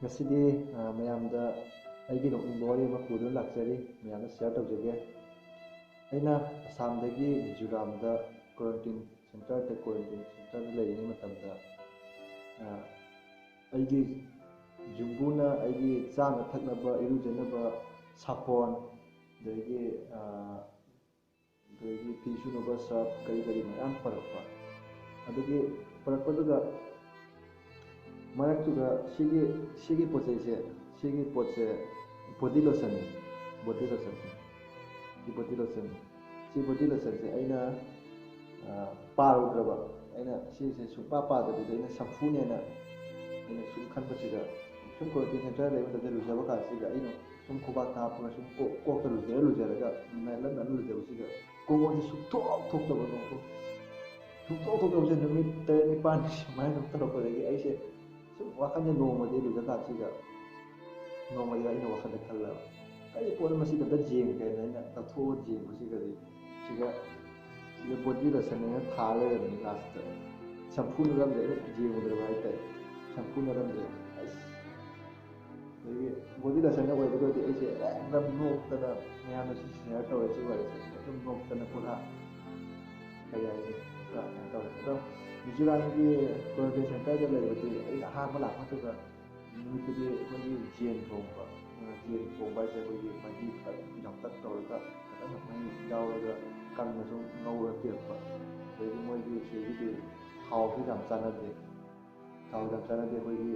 ꯉꯁꯤꯗꯤ ꯃꯌꯥꯝꯗ ꯑꯩꯒꯤ ꯅꯣꯛꯅꯤꯡꯕ ꯋꯥꯔꯤ ꯑꯃ ꯄꯨꯗꯨꯅ ꯂꯥꯛꯆꯔꯤ ꯃꯌꯥꯝꯗ ꯁꯤꯌꯔ ꯇꯧꯖꯒꯦ ꯑꯩꯅ ꯑꯁꯥꯝꯗꯒꯤ ꯃꯤꯖꯣꯔꯥꯝꯗ ꯀ꯭ꯋꯥꯔꯦꯟꯇꯤꯟ ꯁꯦꯟꯇꯔꯗ ꯂꯩꯔꯤꯉꯩ ꯃꯇꯝꯗ ꯑꯩꯒꯤ ꯌꯨꯝꯕꯨꯅ ꯑꯩꯒꯤ ꯆꯥꯅ ꯊꯛꯅꯕ ꯏꯔꯨꯖꯅꯕ ꯁꯥꯄꯣꯟ ꯑꯗꯒꯤ ꯐꯤ ꯁꯨꯅꯕ ꯁꯔꯞ ꯀꯔꯤ ꯃꯌꯥꯝ ꯄꯨꯔꯛꯄ ꯑꯗꯨꯒꯤ ꯄꯨꯔꯛꯄꯗꯨꯗ ꯃꯔꯛꯇꯨꯗ ꯁꯤꯒꯤ ꯄꯣꯠꯆꯩꯁꯦ ꯁꯤꯒꯤ ꯄꯣꯠꯁꯦ ꯕꯣꯗꯤ ꯂꯣꯁꯟꯅꯤ ꯁꯤ ꯕꯣꯗꯤ ꯂꯣꯁꯟꯁꯦ ꯑꯩꯅ ꯄꯥꯔꯨꯗ꯭ꯔꯕ ꯑꯩꯅ ꯁꯤꯁꯦ ꯁꯨꯡꯄꯥ ꯄꯥꯗꯕꯤꯗ ꯑꯩꯅ ꯁꯝꯐꯨꯅꯦꯅ ꯑꯩꯅ ꯁꯨꯝ ꯈꯟꯕꯁꯤꯗ ꯁꯨꯝ ꯀ꯭ꯋꯥꯔꯦꯟꯇꯤꯟ ꯁꯦꯟꯇꯔ ꯂꯩꯕ ꯃꯇꯝꯗ ꯂꯨꯖꯕ ꯀꯥꯟꯁꯤꯗ ꯑꯩꯅ ꯁꯨꯝ ꯈꯨꯕꯥꯛꯇ ꯍꯥꯞꯄꯒ ꯁꯨꯝ ꯀꯣꯛꯇ ꯂꯨꯖꯔꯒ ꯅꯥꯜꯍꯟꯅ ꯂꯨꯖꯕꯁꯤꯗ ꯀꯣꯡꯒꯣꯟꯁꯦ ꯁꯨꯡꯊꯣꯛ ꯊꯣꯛꯇꯕ ꯊꯣꯛꯇꯕꯁꯦ ꯅꯨꯃꯤꯠ 9 ꯁꯨꯃꯥꯏꯅ ꯑꯗꯨꯝ ꯇꯧꯔꯛꯄꯗꯒꯤ ꯑꯩꯁꯦ ꯁꯨꯝ ꯋꯥꯈꯜꯁꯦ ꯅꯣꯡꯃꯗꯤ ꯂꯨꯖꯀꯥꯟꯁꯤꯗ ꯑꯩꯅ ꯋꯥꯈꯜꯗ ꯈꯜꯂꯕ ꯀꯔꯤ ꯄꯣꯠ ꯃꯁꯤꯗ ꯌꯦꯡꯒꯦꯅ ꯑꯩꯅ ꯇꯧꯊꯣꯛꯑ ꯌꯦꯡꯕꯁꯤꯒꯗꯤ ꯁꯤꯒ ꯕꯣꯗꯤ ꯂꯣꯁꯟ ꯑꯩꯅ ꯊꯥ ꯂꯩꯔꯝꯃꯤ ꯂꯥꯁꯇ ꯁꯝꯐꯨꯅꯔꯝꯗꯦ ꯑꯩꯅ ꯌꯦꯡꯉꯨꯗ꯭ꯔꯕ ꯍꯥꯏꯇꯥꯔꯦ ꯁꯝꯐꯨꯅꯔꯝꯗꯦ ꯑꯁ ꯑꯗꯒꯤ ꯕꯣꯗꯤ ꯂꯣꯁꯟꯅ ꯑꯣꯏꯕꯒꯗꯤ ꯑꯩꯁꯦ ꯌꯥꯝꯅ ꯅꯣꯛꯇꯅ ꯃꯌꯥꯝꯅ ꯁꯤ ꯁꯤꯌꯔ ꯇꯧꯔꯦ ꯁꯤ ꯋꯥꯔꯤꯁꯦ ꯑꯗꯨꯝ ꯅꯣꯛꯇꯅ ꯄꯨꯔꯥ ꯀꯩ ꯍꯥꯏꯅꯤ ꯄꯨꯔꯥ ꯀꯩꯅꯣ ꯇꯧꯔꯦ ꯑꯗꯣ ꯃꯤꯖꯣꯔꯥꯝꯒꯤ ꯀ꯭ꯋꯥꯔꯦꯟꯇꯤꯟ ꯁꯦꯟꯇꯔꯗ ꯂꯩꯕꯗꯤ ꯑꯩꯅ ꯑꯍꯥꯟꯕ ꯂꯥꯛꯄ ꯃꯇꯝꯗ ꯅꯨꯃꯤꯠꯇꯨꯗꯤ ꯑꯩꯈꯣꯏꯒꯤ ꯌꯦꯟ ꯊꯣꯡꯕ ꯍꯥꯏꯁꯦ ꯑꯩꯈꯣꯏꯒꯤ ꯃꯍꯤ ꯌꯥꯝꯇꯛ ꯇꯧꯔꯒ ꯐꯖꯅ ꯃꯍꯤ ꯌꯥꯎꯔꯒ ꯀꯪꯅ ꯁꯨꯝ ꯉꯧꯔꯒ ꯄꯤꯔꯛꯄ ꯑꯗꯒꯤ ꯃꯣꯏꯒꯤ ꯁꯤꯒꯤꯗꯤ ꯊꯥꯎꯁꯨ ꯌꯥꯝ ꯆꯥꯟꯅꯗꯦ ꯑꯩꯈꯣꯏꯒꯤ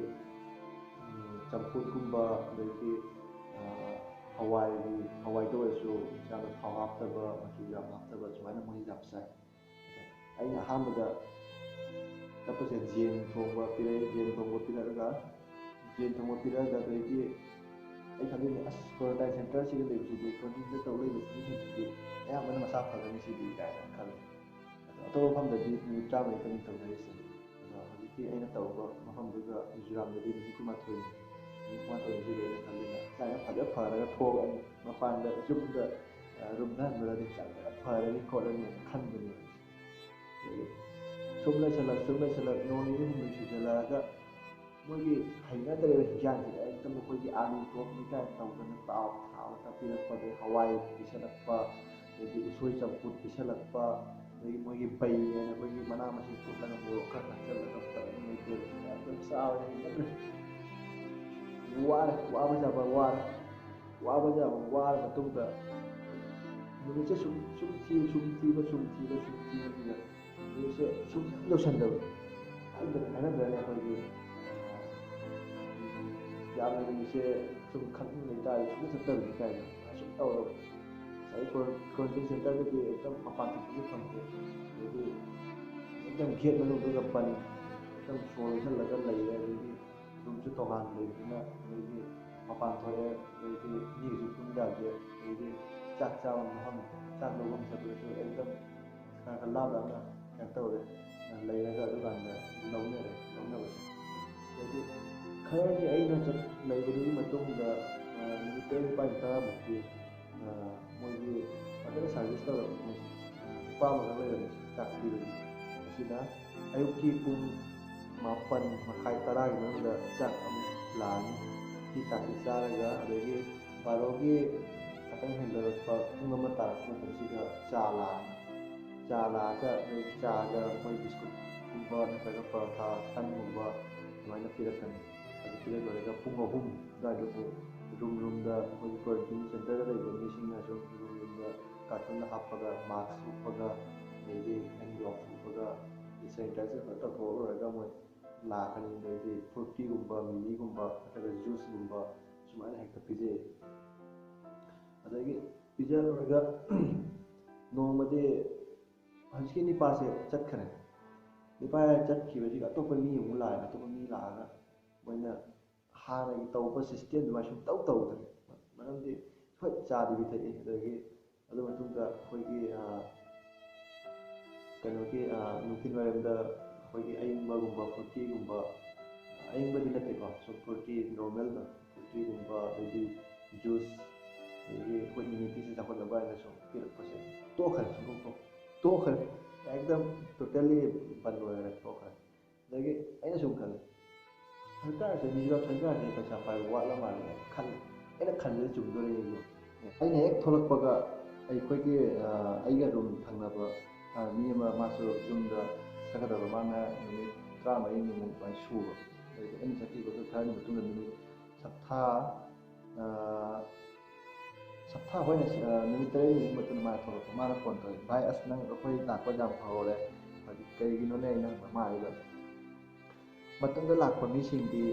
ꯆꯝꯐꯨꯠꯀꯨꯝꯕ ꯑꯗꯒꯤ ꯍꯋꯥꯏꯗ ꯑꯣꯏꯔꯁꯨ ꯌꯥꯝꯅ ꯊꯥꯎ ꯍꯥꯞꯇꯕ ꯃꯆꯨ ꯌꯥꯝ ꯍꯥꯞꯇꯕ ꯁꯨꯃꯥꯏꯅ ꯃꯣꯏ ꯌꯥꯝ ꯆꯥꯏ ꯑꯩꯅ ꯑꯍꯥꯟꯕꯗ ꯆꯠꯄꯁꯦ ꯌꯦꯟ ꯊꯣꯡꯕ ꯄꯤꯔꯛꯑꯒ ꯑꯗꯒꯤ ꯑꯩ ꯈꯜꯂꯤꯅꯦ ꯑꯁ ꯀ꯭ꯋꯥꯔꯦꯟꯇꯥꯏꯟ ꯁꯦꯟꯇꯔꯁꯤꯗ ꯂꯩꯕꯁꯤꯗꯤ ꯀ꯭ꯋꯥꯔꯦꯟꯇꯤꯟꯗ ꯇꯧ ꯂꯩꯕ ꯃꯤꯁꯤꯡꯁꯤꯗꯤ ꯑꯌꯥꯝꯕꯅ ꯃꯁꯥ ꯐꯒꯅꯤ ꯁꯤꯗꯤ ꯀꯥꯏꯅ ꯈꯜꯂꯤ ꯑꯗꯣ ꯑꯇꯣꯞꯄ ꯃꯐꯝꯗꯗꯤ ꯅꯨꯃꯤꯠ 11ꯈꯛꯇꯅꯤ ꯇꯧꯅꯔꯤꯁꯦ ꯑꯗꯣ ꯍꯧꯖꯤꯛꯀꯤ ꯑꯩꯅ ꯇꯧꯕ ꯃꯐꯝꯗꯨꯗ ꯃꯤꯖꯣꯔꯥꯝꯗꯗꯤ ꯅꯨꯃꯤꯠ 12ꯁꯤꯒꯤ ꯑꯩꯅ ꯈꯜꯂꯤꯅ ꯍꯛꯆꯥꯡ ꯐꯔꯒ ꯊꯣꯛꯑꯅꯤ ꯃꯄꯥꯟꯗ ꯌꯨꯝꯗ ꯔꯨꯝꯗ ꯍꯟꯕꯗꯗꯤ ꯍꯛꯆꯥꯡ ꯐꯔꯅꯤ ꯈꯣꯠꯂꯅꯤ ꯈꯟꯕꯅꯦ ꯑꯗꯒꯤ ꯁꯨꯝ ꯂꯩꯁꯜꯂꯛ ꯅꯣꯡ ꯅꯤꯅꯤ ꯍꯨꯝꯅꯤ ꯁꯨꯖꯜꯂꯛꯑꯒ ꯃꯣꯏꯒꯤ ꯍꯩꯅꯗ꯭ꯔꯦꯕ ꯍꯤꯟꯖꯥꯡꯁꯤꯗ ꯍꯦꯛꯇ ꯃꯈꯣꯏꯒꯤ ꯑꯥꯂꯨ ꯆꯣꯞꯅꯤ ꯀꯥꯏꯅ ꯇꯧꯗꯅ ꯊꯥꯎꯗ ꯄꯤꯔꯛꯄ ꯑꯗꯩ ꯍꯋꯥꯏ ꯄꯤꯁꯜꯂꯛꯄ ꯑꯗꯒꯤ ꯎꯁꯣꯏ ꯆꯝꯐꯨꯠ ꯄꯤꯁꯜꯂꯛꯄ ꯑꯗꯒꯤ ꯃꯣꯏꯒꯤ ꯕꯩꯅꯦꯅ ꯑꯩꯈꯣꯏꯒꯤ ꯃꯅꯥ ꯃꯁꯤꯡ ꯐꯨꯠꯂꯒ ꯃꯣꯔꯣꯛ ꯈꯔ ꯍꯥꯞꯆꯜꯂꯒ ꯐꯖꯅ ꯃꯩꯇꯩꯁꯤꯡ ꯌꯥꯝꯅ ꯆꯥꯕꯗ ꯍꯩꯅꯗ꯭ꯔꯦ ꯋꯥꯔ ꯃꯇꯨꯡꯗ ꯅꯨꯃꯤꯠꯁꯦ ꯁꯨꯝ ꯊꯤꯕꯁꯤꯗ ꯅꯨꯃꯤꯠꯁꯦ ꯁꯨꯝ ꯂꯣꯏꯁꯟꯗꯕ ꯍꯥꯏꯅꯗ꯭ꯔꯅꯦ ꯑꯩꯈꯣꯏꯒꯤ ꯌꯥꯝꯅ ꯅꯨꯃꯤꯠꯁꯦ ꯁꯨꯝ ꯈꯟꯕ ꯂꯩꯇꯥꯔꯦ ꯁꯨꯝ ꯆꯠꯇꯕꯅꯤ ꯀꯥꯏꯅ ꯁꯨꯝ ꯇꯧꯔꯕ ꯉꯁꯥꯏ ꯀ꯭ꯋꯥꯔꯦꯟꯇꯤꯟ ꯁꯦꯟꯇꯔꯗꯗꯤ ꯑꯦꯛꯗꯝ ꯃꯄꯥꯟ ꯊꯣꯛꯄꯁꯨ ꯐꯪꯗꯦ ꯑꯗꯒꯤ ꯑꯦꯛꯗꯝ ꯒꯦꯠ ꯃꯅꯨꯡꯗꯨꯗ ꯑꯦꯛꯗꯝ ꯁꯣ ꯂꯣꯟꯁꯤꯜꯂꯒ ꯂꯩꯔꯦ ꯑꯗꯒꯤ ꯔꯨꯝꯁꯨ ꯇꯣꯉꯥꯟꯅ ꯂꯩꯕꯅꯤꯅ ꯑꯗꯒꯤ ꯃꯄꯥꯟ ꯊꯣꯛꯑꯦ ꯑꯗꯒꯤ ꯃꯤꯒꯁꯨ ꯄꯨꯟꯕ ꯌꯥꯗꯦ ꯑꯗꯒꯤ ꯆꯥꯛ ꯆꯥꯕ ꯃꯐꯝ ꯆꯥꯛ ꯂꯧꯐꯝ ꯆꯠꯄꯗꯁꯨ ꯑꯦꯛꯗꯝ ꯈꯔ ꯂꯥꯞꯅ ꯀꯩꯅꯣ ꯇꯧꯔꯦ ꯂꯩꯔꯒ ꯑꯗꯨꯀꯥꯟꯗ ꯂꯧꯅꯕꯁꯦ ꯑꯗꯒꯤ ꯈꯔꯗꯤ ꯑꯩꯅ ꯂꯩꯕꯗꯨꯒꯤ ꯃꯇꯨꯡꯗ ꯅꯨꯃꯤꯠ 9-10 ꯃꯣꯏꯒꯤ ꯐꯖꯅ ꯁꯥꯔꯚꯤꯁ ꯇꯧꯔꯛꯄ ꯃꯣꯏꯁꯦ ꯅꯨꯄꯥ ꯑꯃꯈꯛ ꯂꯩꯔꯝꯃꯤ ꯆꯥꯛ ꯄꯤꯕꯒꯤ ꯑꯁꯤꯅ ꯑꯌꯨꯛꯀꯤ ꯄꯨꯡ 9:30-10ꯒꯤ ꯃꯅꯨꯡꯗ ꯆꯥꯛ ꯑꯃꯨꯛ ꯂꯥꯛꯑꯅꯤ ꯁꯤ ꯆꯥꯛꯁꯤ ꯆꯥꯔꯒ ꯑꯗꯒꯤ 12ꯒꯤ ꯈꯤꯇꯪ ꯍꯦꯟꯗꯣꯔꯛꯄ ꯄꯨꯡ 1 ꯇꯥꯔꯛꯄ ꯃꯇꯝꯁꯤꯗ ꯆꯥ ꯂꯥꯛꯑꯒ ꯆꯥꯒ ꯃꯣꯏ ꯕꯤꯁꯀꯨꯠꯀꯨꯝꯕ ꯅꯠꯇ꯭ꯔꯒ ꯄꯔꯣꯊꯥ ꯇꯟꯒꯨꯝꯕ ꯑꯗꯨꯃꯥꯏꯅ ꯄꯤꯔꯛꯀꯅꯤ ꯑꯗꯨ ꯄꯤꯔꯛ ꯂꯣꯏꯔꯒ ꯄꯨꯡ 3 ꯑꯗꯨꯋꯥꯏꯗꯕꯨ ꯔꯨꯝꯗ ꯑꯩꯈꯣꯏꯒꯤ ꯀ꯭ꯋꯥꯔꯦꯟꯇꯤꯟ ꯁꯦꯟꯇꯔꯗ ꯂꯩꯕ ꯃꯤꯁꯤꯡꯅꯁꯨ ꯔꯨꯝꯗ ꯀꯥꯔꯇꯨꯟꯗ ꯍꯥꯞꯄꯒ ꯃꯥꯛꯁ ꯎꯞꯄꯒ ꯑꯗꯩꯗꯤ ꯍꯦꯟ ꯒ꯭ꯂꯣꯞꯁ ꯎꯞꯄꯒ ꯁꯦꯅꯤꯇꯥꯏꯖꯔ ꯐꯖꯅ ꯇꯧꯊꯣꯛꯑ ꯂꯣꯏꯔꯒ ꯃꯣꯏ ꯂꯥꯛꯀꯅꯤ ꯑꯗꯩꯗꯤ ꯐ꯭ꯔꯨꯇꯤꯒꯨꯝꯕ ꯃꯤꯃꯤꯒꯨꯝꯕ ꯅꯠꯇ꯭ꯔꯒ ꯖꯨꯁꯒꯨꯝꯕ ꯁꯨꯃꯥꯏꯅ ꯍꯦꯛꯇ ꯄꯤꯖꯩ ꯑꯗꯒꯤ ꯄꯤꯖ ꯂꯣꯏꯔꯒ ꯅꯣꯡꯃꯗꯤ ꯍꯧꯖꯤꯛꯀꯤ ꯅꯤꯄꯥꯁꯦ ꯆꯠꯈ꯭ꯔꯦ ꯅꯤꯄꯥ ꯆꯠꯈꯤꯕꯁꯤꯒ ꯑꯇꯣꯞꯄ ꯃꯤ ꯑꯃꯨꯛ ꯂꯥꯛꯑꯦ ꯑꯇꯣꯞꯄ ꯃꯤ ꯂꯥꯛꯑꯒ ꯃꯣꯏꯅ ꯍꯥꯟꯅꯒꯤ ꯇꯧꯕ ꯁꯤꯁꯇꯦꯝ ꯑꯗꯨꯃꯥꯏꯅ ꯁꯨꯝ ꯇꯧꯗ꯭ꯔꯦ ꯃꯔꯝꯗꯤ ꯍꯣꯏ ꯆꯥꯗꯤ ꯊꯛꯏ ꯑꯗꯒꯤ ꯑꯗꯨ ꯃꯇꯨꯡꯗ ꯑꯩꯈꯣꯏꯒꯤ ꯀꯩꯅꯣꯒꯤ ꯅꯨꯡꯊꯤꯜ ꯋꯥꯏꯔꯝꯗ ꯑꯩꯈꯣꯏꯒꯤ ꯑꯌꯤꯡꯕꯒꯨꯝꯕ ꯐ꯭ꯔꯨꯇꯤꯒꯨꯝꯕ ꯑꯌꯤꯡꯕꯗꯤ ꯅꯠꯇꯦꯀꯣ ꯁꯨꯝ ꯐ꯭ꯔꯨꯇꯤ ꯅꯣꯔꯃꯦꯜꯗ ꯐ꯭ꯔꯨꯇꯤꯒꯨꯝꯕ ꯑꯗꯩꯗꯤ ꯖꯨꯁ ꯑꯗꯒꯤ ꯑꯩꯈꯣꯏ ꯏꯝꯃ꯭ꯌꯨꯅꯤꯇꯤꯁꯤ ꯆꯥꯎꯈꯠꯅꯕ ꯍꯥꯏꯅ ꯁꯨꯝ ꯄꯤꯔꯛꯄꯁꯦ ꯇꯣꯛꯈ꯭ꯔꯦ ꯇꯣꯛꯈ꯭ꯔꯦ ꯑꯦꯛꯗꯝ ꯇꯣꯇꯦꯜꯂꯤ ꯕꯟ ꯑꯣꯏꯈ꯭ꯔꯦ ꯇꯣꯛꯈ꯭ꯔꯦ ꯑꯗꯒꯤ ꯑꯩꯅ ꯁꯨꯝ ꯈꯜꯂꯤ ꯁꯔꯀꯥꯔꯁꯦ ꯃꯤꯖꯣꯔꯥꯝ ꯁꯔꯀꯥꯔꯁꯦ ꯄꯩꯁꯥ ꯄꯥꯏꯕ ꯋꯥꯠꯂ ꯃꯥꯜꯂꯦ ꯑꯩꯅ ꯈꯟꯕꯗ ꯆꯨꯝꯗꯣꯔꯦ ꯑꯩꯅ ꯍꯦꯛ ꯊꯣꯛꯂꯛꯄꯒ ꯑꯩꯈꯣꯏꯒꯤ ꯑꯩꯒ ꯔꯨꯝ ꯊꯪꯅꯕ ꯃꯤ ꯑꯃ ꯃꯥꯁꯨ ꯌꯨꯝꯗ ꯆꯠꯀꯗꯕ ꯃꯥꯅ ꯅꯨꯃꯤꯠ 13ꯅꯤꯃꯨꯛ ꯑꯗꯨꯃꯥꯏꯅ ꯁꯨꯕ ꯑꯗꯩꯗꯤ ꯑꯩꯅ ꯆꯠꯈꯤꯕꯗꯨ ꯈꯔꯒꯤ ꯃꯇꯨꯡꯗ ꯅꯨꯃꯤꯠ ꯁꯞꯊꯥ ꯍꯣꯏꯅ ꯅꯨꯃꯤꯠ 9 ꯃꯇꯨꯡꯗ ꯃꯥꯅ ꯊꯣꯛꯂꯛꯄ ꯃꯥꯅ ꯐꯣꯟ ꯇꯧꯔꯦ ꯚꯥꯏ ꯑꯁ ꯅꯪ ꯑꯩꯈꯣꯏ ꯂꯥꯛꯄ ꯌꯥꯝ ꯐꯍꯧꯔꯦ ꯍꯧꯖꯤꯛ ꯀꯩꯒꯤꯅꯣꯅꯦ ꯑꯩꯅ ꯃꯥ ꯍꯥꯏꯗꯣ ꯃꯇꯨꯡꯗ ꯂꯥꯛꯄ ꯃꯤꯁꯤꯡꯗꯤ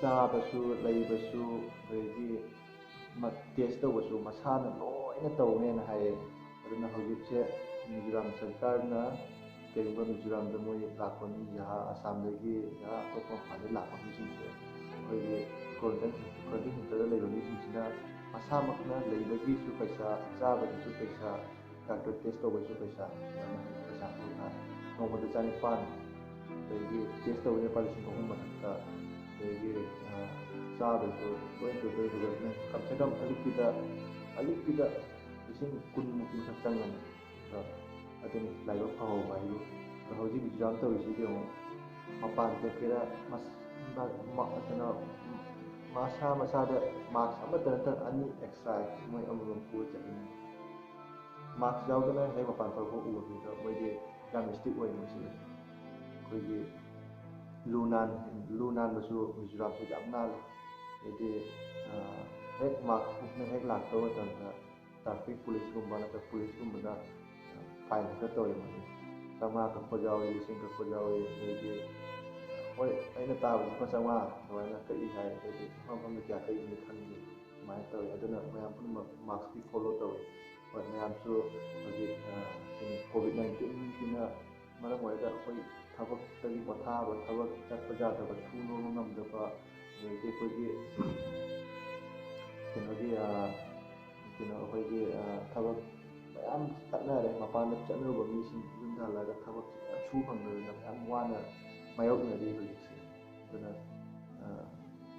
ꯆꯥꯕꯁꯨ ꯂꯩꯕꯁꯨ ꯑꯗꯒꯤ ꯇꯦꯁ ꯇꯧꯕꯁꯨ ꯃꯁꯥꯅ ꯂꯣꯏꯅ ꯇꯧꯅꯦꯅ ꯍꯥꯏꯌꯦ ꯑꯗꯨꯅ ꯍꯧꯖꯤꯛꯁꯦ ꯃꯤꯖꯣꯔꯥꯝ ꯁꯔꯀꯥꯔꯅ ꯀꯔꯤꯒꯨꯝꯕ ꯃꯤꯖꯣꯔꯥꯝꯗ ꯃꯣꯏ ꯂꯥꯛꯄ ꯃꯤ ꯑꯁꯥꯝꯗꯒꯤ ꯑꯇꯣꯞꯄ ꯃꯐꯝꯗꯒꯤ ꯂꯥꯛꯄ ꯃꯤꯁꯤꯡꯁꯦ ꯑꯩꯈꯣꯏꯒꯤ ꯀ꯭ꯋꯥꯔꯟꯇꯥꯏꯟ ꯁꯦꯟꯇꯔꯗ ꯂꯩꯕ ꯃꯤꯁꯤꯡꯁꯤꯅ ꯃꯁꯥꯃꯛꯅ ꯂꯩꯕꯒꯤꯁꯨ ꯄꯩꯁా ꯆꯥꯕꯒꯤꯁꯨ ꯄꯩꯁా ꯗꯥꯛꯇꯔ ꯇꯦꯁ ꯇꯧꯕꯒꯤꯁꯨ ꯄꯩꯁꯥ ꯄꯩꯁꯥ ꯅꯣꯡꯃꯗ 1,900 ꯑꯗꯒꯤ ꯇꯦꯁ ꯇꯧꯕ ꯂꯨꯄꯥ 3,000 ꯃꯊꯛꯇ ꯑꯗꯒꯤ ꯆꯥꯕꯁꯨ ꯂꯣꯏ ꯇꯧꯗꯣꯏꯗꯨꯒ ꯀꯝꯁꯦ ꯀꯝ ꯑꯌꯨꯛꯀꯤꯗ 10,000 ꯃꯨꯛꯇꯤ ꯆꯪꯒꯅꯤ ꯑꯗꯨꯅꯤ ꯂꯥꯏꯕꯛ ꯐꯍꯧꯕ ꯍꯥꯏꯕꯨ ꯍꯧꯖꯤꯛ ꯃꯤꯖꯣꯔꯥꯝ ꯇꯧꯔꯤꯁꯤꯗꯤ ꯑꯃꯨꯛ ꯃꯄꯥꯟ ꯆꯠꯀꯦꯔꯥ ꯀꯩꯅꯣ ꯃꯁꯥꯗ ꯃꯥꯛꯁ ꯑꯃꯠꯇ ꯅꯠꯇꯅ 2 ꯑꯦꯛꯁꯇ꯭ꯔꯥ ꯃꯣꯏ ꯑꯃꯃꯝ ꯄꯨꯔ ꯆꯠꯂꯤꯅꯤ ꯃꯥꯛꯁ ꯌꯥꯎꯗꯅ ꯍꯦꯛ ꯃꯄꯥꯟ ꯊꯣꯛꯄ ꯎꯕꯗꯨꯗ ꯃꯣꯏꯗꯤ ꯌꯥꯝ ꯁ꯭ꯇꯤꯛ ꯑꯣꯏ ꯃꯁꯤ ꯑꯩꯈꯣꯏꯒꯤ ꯂꯨ ꯅꯥꯟꯕꯁꯨ ꯃꯤꯖꯣꯔꯥꯝꯁꯨ ꯌꯥꯝ ꯅꯥꯜꯂꯤ ꯍꯥꯏꯗꯤ ꯍꯦꯛ ꯃꯥꯛꯁ ꯎꯞꯅ ꯍꯦꯛ ꯂꯥꯛꯄ ꯃꯇꯝꯗ ꯇ꯭ꯔꯥꯐꯤꯛ ꯄꯨꯂꯤꯁꯀꯨꯝꯕ ꯅꯠꯇ꯭ꯔꯒ ꯄꯨꯂꯤꯁꯀꯨꯝꯕꯅ ꯐꯥꯏꯟ ꯈꯔ ꯇꯧꯋꯤ ꯃꯣꯏꯗꯤ 500 ꯀꯛꯄ ꯌꯥꯎꯏ 1,000 ꯀꯛꯄ ꯌꯥꯎꯏ ꯑꯗꯒꯤ ꯍꯣꯏ ꯑꯩꯅ ꯇꯥꯕꯗ 500 ꯑꯗꯨꯃꯥꯏꯅ ꯀꯛꯏ ꯍꯥꯏ ꯑꯗꯨꯗꯤ ꯃꯐꯝꯗ ꯀꯌꯥ ꯀꯛꯏꯅꯣ ꯈꯪꯗꯦ ꯑꯗꯨꯃꯥꯏꯅ ꯇꯧꯋꯤ ꯑꯗꯨꯅ ꯃꯌꯥꯝ ꯄꯨꯝꯅꯃꯛ ꯃꯥꯛꯁꯇꯤ ꯐꯣꯂꯣ ꯇꯧꯋꯤ ꯍꯣꯏ ꯃꯌꯥꯝꯁꯨ ꯍꯧꯖꯤꯛ COVID-19ꯁꯤꯅ ꯃꯔꯝ ꯑꯣꯏꯔꯒ ꯑꯩꯈꯣই ꯊꯕꯛꯇꯒꯤ ꯄꯣꯊꯥꯕ ꯊꯕꯛ ꯆꯠꯄ ꯌꯥꯗꯕ ꯁꯨꯅꯣꯕ ꯉꯝꯗꯕ ꯑꯗꯒꯤ ꯑꯩꯈꯣꯏꯒꯤ ꯑꯩꯈꯣꯏꯒꯤ ꯊꯕꯛ ꯃꯌꯥꯝ ꯇꯠꯅꯔꯦ ꯃꯄꯥꯟꯗ ꯆꯠꯅꯔꯨꯕ ꯃꯤꯁꯤꯡ ꯌꯨꯝꯗ ꯍꯜꯂꯒ ꯊꯕꯛ ꯁꯨ ꯐꯪꯗꯗꯅ ꯃꯌꯥꯝ ꯋꯥꯅ ꯃꯥꯌꯣꯛꯅꯔꯤ ꯍꯧꯖꯤꯛꯁꯦ ꯑꯗꯨꯅ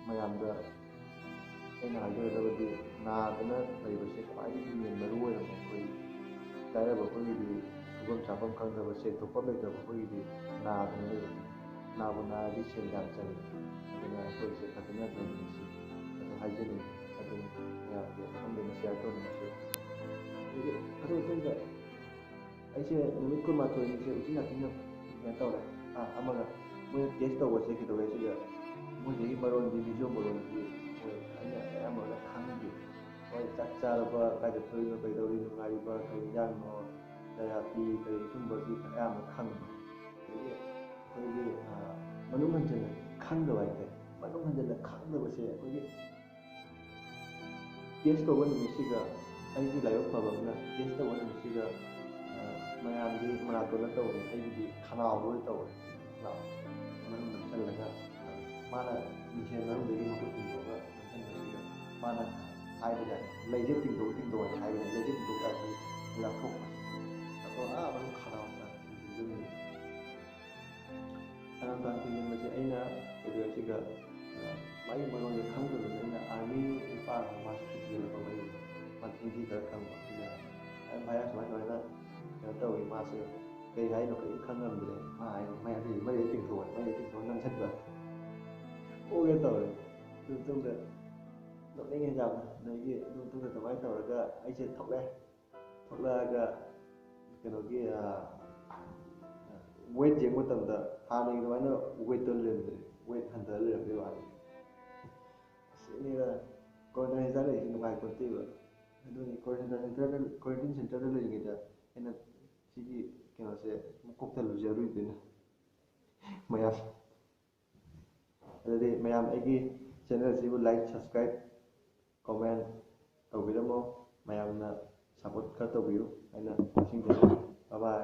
ꯃꯌꯥꯝꯗ ꯑꯩꯅ ꯍꯥꯏꯖꯒꯗꯕꯗꯤ ꯅꯥꯗꯅ ꯂꯩꯕꯁꯦ ꯈ꯭ꯋꯥꯏꯗꯒꯤ ꯃꯦꯟ ꯃꯔꯨ ꯑꯣꯏꯔꯝꯃꯦ ꯑꯩꯈꯣꯏ ꯂꯥꯏꯔꯕ ꯑꯩꯈꯣꯏꯒꯤꯗꯤ ꯁꯨꯐꯝ ꯆꯥꯐꯝ ꯈꯪꯗꯕ ꯁꯦꯟ ꯊꯣꯛꯐꯝ ꯂꯩꯇꯕ ꯑꯩꯈꯣꯏꯒꯤꯗꯤ ꯅꯥꯗꯅ ꯂꯩꯕꯁꯦ ꯅꯥꯕꯨ ꯅꯥꯔꯗꯤ ꯁꯦꯟ ꯌꯥꯝ ꯆꯪꯉꯤ ꯑꯗꯨꯅ ꯑꯩꯈꯣꯏꯁꯦ ꯐꯖꯅ ꯂꯩꯃꯤꯟꯅꯁꯤ ꯑꯗꯨ ꯍꯥꯏꯖꯅꯤꯡꯉꯤ ꯑꯗꯨꯅꯤ ꯃꯌꯥꯝꯒꯤ ꯃꯐꯝꯗ ꯁꯤꯌꯥꯔ ꯇꯧꯅꯤꯡꯉꯁꯨ ꯑꯗꯨ ꯃꯇꯨꯡꯗ ꯑꯩꯁꯦ ꯅꯨꯃꯤꯠ 12ꯅꯤꯁꯦ ꯎꯆꯤꯟ ꯅꯥꯆꯤꯟꯅ ꯀꯩꯅꯣ ꯇꯧꯔꯦ ꯑꯃꯒ ꯃꯣꯏꯅ ꯇꯦꯁ ꯇꯧꯕꯁꯦ ꯀꯩꯗꯧꯋꯦ ꯁꯤꯗ ꯃꯣꯏꯗꯒꯤ ꯃꯔꯣꯟꯗꯤ ꯃꯤꯖꯣ ꯃꯔꯣꯟꯗꯤ ꯃꯣꯏ ꯑꯩꯅ ꯑꯌꯥꯝꯕꯅ ꯈꯪꯗꯦ ꯍꯣꯏ ꯆꯥꯛ ꯆꯥꯔꯕ ꯀꯥꯏꯗ ꯊꯣꯛꯏꯅꯣ ꯀꯩꯗꯧꯔꯤ ꯅꯨꯡꯉꯥꯏꯔꯤꯕ ꯀꯩ ꯏꯟꯖꯥꯡꯅꯣ ꯀꯌꯥ ꯄꯤ ꯀꯔꯤ ꯁꯨꯝꯕꯒꯤ ꯑꯌꯥꯝꯕ ꯈꯪꯕ ꯑꯗꯒꯤ ꯑꯩꯈꯣꯏꯒꯤ ꯃꯅꯨꯡ ꯍꯟꯖꯤꯟꯅ ꯈꯪꯗꯕ ꯍꯥꯏꯇꯥꯔꯦ ꯃꯅꯨꯡ ꯍꯟꯖꯤꯟꯅ ꯈꯪꯗꯕꯁꯦ ꯑꯩꯈꯣꯏꯒꯤ ꯇꯦꯁ ꯇꯧꯕ ꯅꯨꯃꯤꯠꯁꯤꯒ ꯑꯩꯒꯤ ꯂꯥꯏꯕꯛ ꯐꯕ ꯑꯃꯅ ꯇꯦꯁ ꯇꯧꯕ ꯅꯨꯃꯤꯠꯁꯤꯒ ꯃꯌꯥꯝꯗꯤ ꯃꯅꯥꯇꯣꯟꯗ ꯇꯧꯋꯦ ꯑꯩꯒꯤꯗꯤ ꯈꯅꯥꯎꯗ ꯇꯧꯋꯦ ꯈꯅꯥꯎ ꯃꯅꯨꯡꯗ ꯆꯜꯂꯒ ꯃꯥꯅ ꯃꯤꯡꯁꯦꯜ ꯃꯅꯨꯡꯗꯒꯤ ꯃꯈꯨꯠ ꯇꯤꯡꯊꯣꯛꯑꯒ ꯆꯪꯁꯤꯟꯕꯁꯤꯗ ꯃꯥꯅ ꯍꯥꯏꯕꯗ ꯂꯩꯁꯦ ꯇꯤꯡꯊꯣꯛ ꯇꯤꯡꯊꯣꯛꯑꯅ ꯍꯥꯏꯕꯅꯤ ꯂꯩꯁꯦ ꯇꯤꯡꯊꯣꯛꯇ ꯑꯩꯈꯣꯏ ꯂꯧꯊꯣꯛꯄꯁꯦ ꯃꯅꯨꯡ ꯈꯅꯥꯎꯗ ꯊꯤꯡꯖꯤꯟꯗꯣꯏꯅꯤ ꯈꯅꯥꯎ ꯊꯤꯡꯖꯤꯟꯕꯁꯦ ꯑꯩꯅ ꯀꯩꯗꯧꯁꯤꯒ ꯃꯥꯒꯤ ꯃꯔꯣꯟꯁꯦ ꯈꯪꯗꯗꯅ ꯑꯩꯅ ꯑꯥꯔꯃꯤ ꯅꯨꯄꯥ ꯑꯃ ꯃꯥꯁꯨ ꯊꯤꯜꯂꯛꯄ ꯃꯩ ꯃꯥ ꯍꯤꯟꯗꯤ ꯈꯔ ꯈꯪꯕ ꯚꯥꯏꯔ ꯁꯨꯃꯥꯏꯅ ꯀꯩꯅꯣ ꯇꯧꯋꯤ ꯃꯥꯁꯦ ꯀꯩ ꯍꯥꯏꯅꯣ ꯀꯔꯤꯝ ꯈꯪꯉꯝꯗ꯭ꯔꯦ ꯃꯥ ꯍꯥꯏꯅꯤ ꯃꯩꯗ ꯇꯤꯡꯊꯣꯛꯑ ꯅꯝꯁꯤꯟꯕ ꯑꯣꯒꯦ ꯇꯧꯔꯦ ꯑꯗꯨ ꯃꯇꯨꯡꯗ ꯅꯣꯛꯅꯤꯡꯉꯦ ꯌꯥꯝꯅ ꯑꯗꯒꯤ ꯑꯗꯨ ꯃꯇꯨꯡꯗ ꯑꯗꯨꯃꯥꯏꯅ ꯇꯧꯔꯒ ꯑꯩꯁꯦ ꯊꯣꯛꯂꯛꯑꯒ ꯀꯩꯅꯣꯒꯤ ꯋꯦꯠ ꯌꯦꯡꯕ ꯃꯇꯝꯗ ꯍꯥꯟꯅꯒꯤ ꯑꯗꯨꯃꯥꯏꯅ ꯋꯦꯠꯇꯣ ꯂꯩꯔꯝꯗ꯭ꯔꯦ ꯋꯦꯠ ꯍꯟꯊꯔ ꯂꯩꯔꯝꯕꯩ ꯋꯥꯅꯤ ꯑꯁꯤꯅꯤꯗ ꯀ꯭ꯋꯥꯔꯟꯇꯥꯏꯟ ꯁꯦꯟꯇꯔ ꯂꯩꯔꯤꯁꯤ ꯅꯨꯡꯉꯥꯏꯄꯣꯟꯇꯦꯕ ꯑꯗꯨꯅꯤ ꯀ꯭ꯋꯥꯔꯟꯇꯥꯏꯟ ꯁꯦꯟꯇꯔꯗ ꯂꯩꯔꯤꯉꯩꯗ ꯑꯩꯅ ꯁꯤꯒꯤ ꯀꯩꯅꯣꯁꯦ ꯃꯀꯣꯛꯇ ꯂꯨꯖꯔꯨꯏꯗꯣꯏꯅꯤ ꯃꯌꯥꯝ ꯑꯗꯨꯗꯤ ꯃꯌꯥꯝ ꯑꯩꯒꯤ ꯆꯦꯅꯦꯜ ꯑꯁꯤꯕꯨ ꯂꯥꯏꯛ ꯁꯕꯁꯀ꯭ꯔꯥꯏꯕ ꯀꯣꯃꯦꯟ ꯇꯧꯕꯤꯔꯝꯃꯣ ꯃꯌꯥꯝꯅ ꯁꯞꯄꯣꯔꯠ ꯈꯔ ꯇꯧꯕꯤꯌꯨ ꯑꯩꯅ ꯃꯁꯤꯡ ꯕꯥꯏ ꯕꯥꯏ